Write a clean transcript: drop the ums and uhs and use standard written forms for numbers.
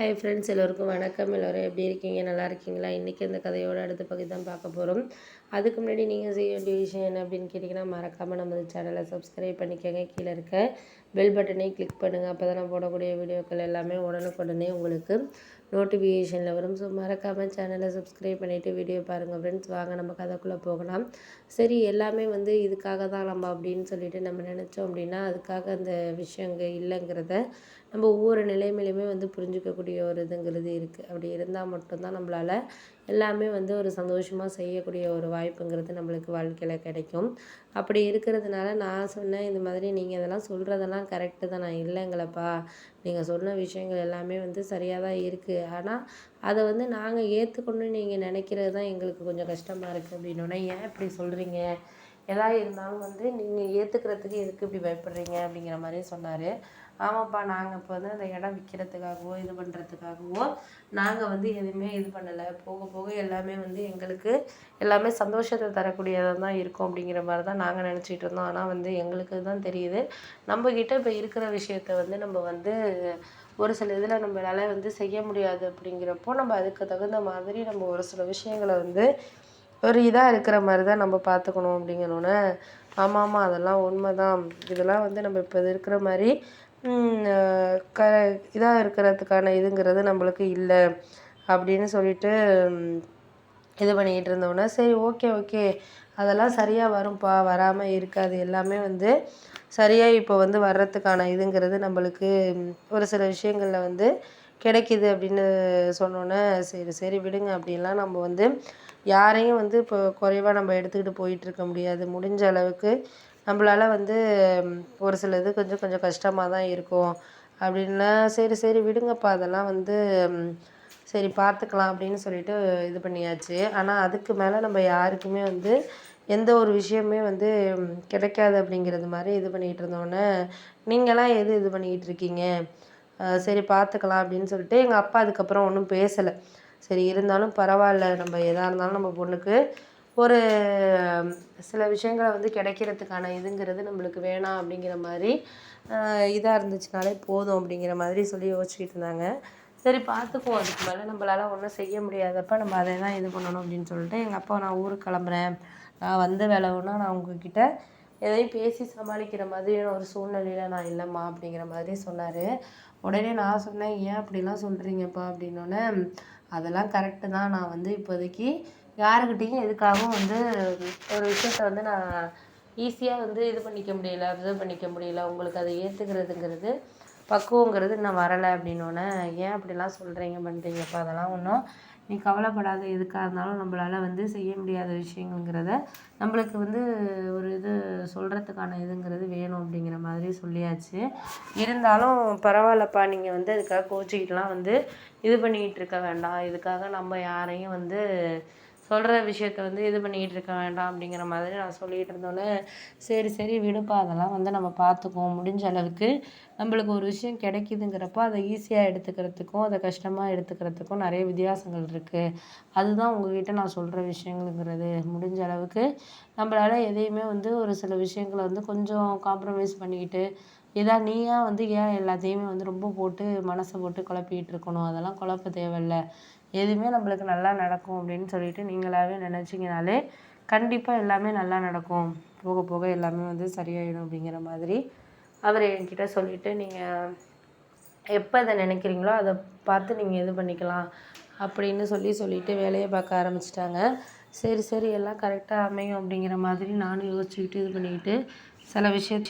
Hi friends, எல்லோருக்கும் வணக்கம். எல்லோரும் எப்படி இருக்கீங்க? நல்லா இருக்கீங்களா? இன்றைக்கி இந்த கதையோட அடுத்த பகுதி தான் பார்க்க போகிறோம். அதுக்கு முன்னாடி நீங்கள் செய்ய வேண்டிய விஷயம் என்ன அப்படின்னு கேட்டிங்கன்னா, மறக்காமல் நம்ம சேனலை சப்ஸ்கிரைப் பண்ணிக்கோங்க. கீழே இருக்க பெல் பட்டனை கிளிக் பண்ணுங்கள். அப்போ தான் நான் போடக்கூடிய வீடியோக்கள் எல்லாமே உடனுக்குடனே உங்களுக்கு நோட்டிஃபிகேஷனில் வரும். ஸோ மறக்காமல் சேனலை சப்ஸ்கிரைப் பண்ணிவிட்டு வீடியோ பாருங்கள் ஃப்ரெண்ட்ஸ். வாங்க நம்ம கதைக்குள்ளே போகலாம். சரி, எல்லாமே இதுக்காக தான் நம்ம அப்படின்னு சொல்லிட்டு நம்ம நினச்சோம் அப்படின்னா, அதுக்காக அந்த விஷயங்கள் இல்லைங்கிறத நம்ம ஒவ்வொரு நிலைமையிலுமே புரிஞ்சிக்கக்கூடிய ஒரு இதுங்கிறது இருக்குது. அப்படி இருந்தால் மட்டும்தான் நம்மளால் எல்லாமே ஒரு சந்தோஷமாக செய்யக்கூடிய ஒரு வாய்ப்புங்கிறது நம்மளுக்கு வாழ்க்கையில் கிடைக்கும். அப்படி இருக்கிறதுனால நான் சொன்னேன், இந்த மாதிரி நீங்கள் இதெல்லாம் சொல்கிறதெல்லாம் கரெக்டு தான், நான் இல்லைங்களப்பா, நீங்கள் சொன்ன விஷயங்கள் எல்லாமே சரியாக தான் இருக்குது. ஆனால் அதை நாங்கள் ஏற்றுக்கணும்னு நீங்கள் நினைக்கிறது தான் எங்களுக்கு கொஞ்சம் கஷ்டமாக இருக்குது அப்படின்னோடனே, ஏன் இப்படி சொல்கிறீங்க? எதாக இருந்தாலும் நீங்கள் ஏற்றுக்கிறதுக்கு எதுக்கு இப்படி பயப்படுறீங்க அப்படிங்கிற மாதிரி சொன்னார். ஆமாப்பா, நாங்கள் இப்போ அந்த இடம் விற்கிறதுக்காகவோ இது பண்ணுறதுக்காகவோ நாங்கள் எதுவுமே இது பண்ணலை. போக போக எல்லாமே எங்களுக்கு எல்லாமே சந்தோஷத்தை தரக்கூடியதாக தான் இருக்கும் அப்படிங்கிற மாதிரி தான் நாங்கள் நினச்சிட்டு இருந்தோம். ஆனால் எங்களுக்கு தான் தெரியுது, நம்மக்கிட்ட இப்போ இருக்கிற விஷயத்த நம்ம ஒரு சில இதில் நம்மளால் செய்ய முடியாது. அப்படிங்கிறப்போ நம்ம அதுக்கு தகுந்த மாதிரி நம்ம ஒரு சில விஷயங்களை ஒரு இதாக இருக்கிற மாதிரி தான் நம்ம பார்த்துக்கணும் அப்படிங்கிறோன்னே, ஆமாம் அதெல்லாம் உண்மை தான். இதெல்லாம் நம்ம இப்போ இருக்கிற மாதிரி க இதாக இருக்கிறதுக்கான இதுங்கிறது நம்மளுக்கு இல்லை அப்படின்னு சொல்லிட்டு இது பண்ணிக்கிட்டு இருந்தோன்னே, சரி ஓகே ஓகே, அதெல்லாம் சரியாக வரும்ப்பா, வராமல் இருக்காது. எல்லாமே சரியாக இப்போ வர்றதுக்கான இதுங்கிறது நம்மளுக்கு ஒரு சில விஷயங்களில் கிடைக்கிது அப்படின்னு சொன்னோன்னே, சரி சரி விடுங்க, அப்படின்லாம் நம்ம யாரையும் இப்போ குறைவாக நம்ம எடுத்துக்கிட்டு போயிட்டுருக்க முடியாது. முடிஞ்ச அளவுக்கு நம்மளால் ஒரு சில இது கொஞ்சம் கொஞ்சம் கஷ்டமாக தான் இருக்கும் அப்படின்னா, சரி சரி விடுங்கப்பா, அதெல்லாம் சரி பார்த்துக்கலாம் அப்படின்னு சொல்லிட்டு இது பண்ணியாச்சு. ஆனால் அதுக்கு மேலே நம்ம யாருக்குமே எந்த ஒரு விஷயமே கிடைக்காது அப்படிங்கிறது மாதிரி இது பண்ணிகிட்டு இருந்தோன்னே, நீங்களாம் எது இது பண்ணிக்கிட்டு இருக்கீங்க? சரி பார்த்துக்கலாம் அப்படின்னு சொல்லிட்டு எங்கள் அப்பா அதுக்கப்புறம் ஒன்றும் பேசலை. சரி இருந்தாலும் பரவாயில்ல, நம்ம எதாக இருந்தாலும் நம்ம பொண்ணுக்கு ஒரு சில விஷயங்களை கிடைக்கிறதுக்கான இதுங்கிறது நம்மளுக்கு வேணாம் அப்படிங்கிற மாதிரி இதாக இருந்துச்சுனாலே போதும் அப்படிங்கிற மாதிரி சொல்லி யோசிச்சுக்கிட்டு இருந்தாங்க. சரி பார்த்துக்குவோம், அதுக்கு மேலே நம்மளால் ஒன்றும் செய்ய முடியாதப்ப நம்ம அதை தான் இது பண்ணணும் அப்படின்னு சொல்லிட்டு எங்கள் அப்பா, நான் ஊருக்கு கிளம்புறேன், நான் வந்த வேலை ஒன்றா நான் உங்ககிட்ட எதையும் பேசி சமாளிக்கிற மாதிரியான ஒரு சூழ்நிலையில் நான் இல்லைம்மா அப்படிங்கிற மாதிரி சொன்னார். உடனே நான் சொன்னேன், ஏன் அப்படிலாம் சொல்கிறீங்கப்பா அப்படின்னோடனே, அதெல்லாம் கரெக்டு தான், நான் இப்போதைக்கு யாருக்கிட்டேயும் எதுக்காகவும் ஒரு விஷயத்த நான் ஈஸியாக இது பண்ணிக்க முடியல, அப்சர்வ் பண்ணிக்க முடியல. உங்களுக்கு அதை ஏற்றுக்கிறதுங்கிறது பக்குவங்கிறது இன்னும் வரலை அப்படின்னோடனே, ஏன் அப்படிலாம் சொல்கிறீங்க பண்ணுறீங்கப்பா, அதெல்லாம் ஒன்றும் நீ கவலைப்படாத, எதுக்காக இருந்தாலும் நம்மளால் செய்ய முடியாத விஷயங்கிறத நம்மளுக்கு ஒரு இது சொல்கிறதுக்கான இதுங்கிறது வேணும் அப்படிங்கிற மாதிரி சொல்லியாச்சு. இருந்தாலும் பரவாயில்லப்பா, நீங்கள் அதுக்காக கோச்சிக்கிட்டுலாம் இது பண்ணிக்கிட்டு இருக்க வேண்டாம். இதுக்காக நம்ம யாரையும் சொல்கிற விஷயத்த இது பண்ணிக்கிட்டு இருக்க வேண்டாம் அப்படிங்கிற மாதிரி நான் சொல்லிகிட்டு இருந்தோன்னே, சரி சரி விடுப்பா, அதெல்லாம் நம்ம பார்த்துக்குவோம். முடிஞ்ச அளவுக்கு நம்மளுக்கு ஒரு விஷயம் கிடைக்கிதுங்கிறப்போ அதை ஈஸியாக எடுத்துக்கிறதுக்கும் அதை கஷ்டமாக எடுத்துக்கிறதுக்கும் நிறைய வித்தியாசங்கள் இருக்குது. அதுதான் உங்ககிட்ட நான் சொல்கிற விஷயங்களுங்கிறது. முடிஞ்ச அளவுக்கு நம்மளால் எதையுமே ஒரு சில விஷயங்களை கொஞ்சம் காம்ப்ரமைஸ் பண்ணிக்கிட்டு, நீயா ஏன் எல்லாத்தையுமே ரொம்ப போட்டு மனசை போட்டு குழப்பிக்கிட்டு இருக்கணும்? அதெல்லாம் குழப்ப தேவையில்ல. எதுவுமே நம்மளுக்கு நல்லா நடக்கும் அப்படின்னு சொல்லிட்டு நீங்களாகவே நினச்சிங்கனாலே கண்டிப்பாக எல்லாமே நல்லா நடக்கும். போக போக எல்லாமே சரியாயிடும் அப்படிங்கிற மாதிரி அவர் என்கிட்ட சொல்லிவிட்டு, நீங்கள் எப்போ அதை நினைக்கிறீங்களோ அதை பார்த்து நீங்கள் இது பண்ணிக்கலாம் அப்படின்னு சொல்லிவிட்டு வேலையை பார்க்க ஆரம்பிச்சிட்டாங்க. சரி சரி எல்லாம் கரெக்டாக அமையும் அப்படிங்கிற மாதிரி நானும் யோசிச்சுக்கிட்டு இது பண்ணிக்கிட்டு சில விஷயத்த